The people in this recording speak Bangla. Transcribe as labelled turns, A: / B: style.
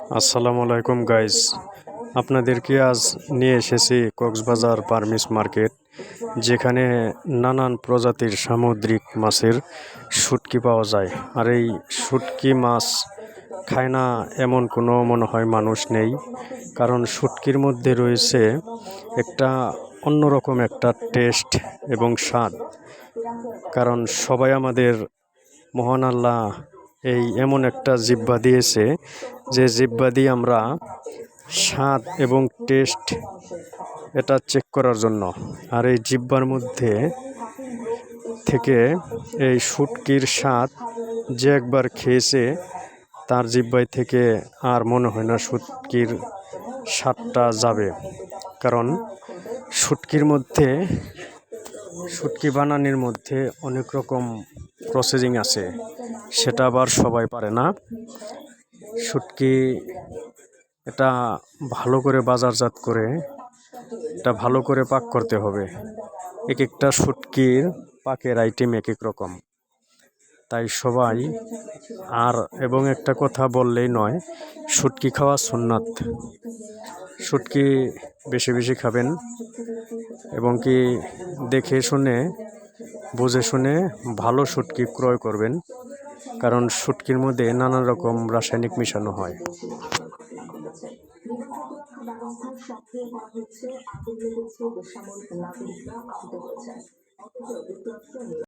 A: আসসালামু আলাইকুম গাইস, আপনাদেরকে আজ নিয়ে এসেছি কক্সবাজার বার্মিস মার্কেট, যেখানে নানান প্রজাতির সামুদ্রিক মাছের শুটকি পাওয়া যায়। আর এই শুটকি মাছ খায় না এমন কোনো মনে হয় মানুষ নেই, কারণ শুটকির মধ্যে রয়েছে একটা অন্যরকম একটা টেস্ট এবং স্বাদ। কারণ সবাই আমাদের মহান আল্লাহ এই এমন একটা জিহ্বা দিয়েছে, যে জিহ্বা দিয়ে আমরা স্বাদ এবং টেস্ট এটা চেক করার জন্য। আর এই জিহ্বার মধ্যে থেকে এই শুটকির স্বাদ যে একবার খেয়েছে, তার জিহ্বায় থেকে আর মনে হয় না শুটকির স্বাদটা যাবে। কারণ শুটকির মধ্যে, শুটকি বানানোর মধ্যে অনেক রকম প্রসেসিং আছে, সেটা আবার সবাই পারে না। শুটকি এটা ভালো করে বাজারজাত করে এটা ভালো করে পাক করতে হবে। এক একটা শুটকির পাকের আইটেম এক এক রকম, তাই সবাই আর এবং একটা কথা বললেই নয়, শুটকি খাওয়া সুন্নাত। শুটকি বেশি বেশি খাবেন এবং কি দেখে শুনে বুঝে শুনে ভালো শুটকি ক্রয় করবেন, কারণ শুটকির মধ্যে নানা রকম রাসায়নিক মিশানো হয়। ব্যবস্থার সক্রিয় করা হচ্ছে, আতঙ্কে হচ্ছে বেসামরিক নাগরিকরা আহত হয়েছেন।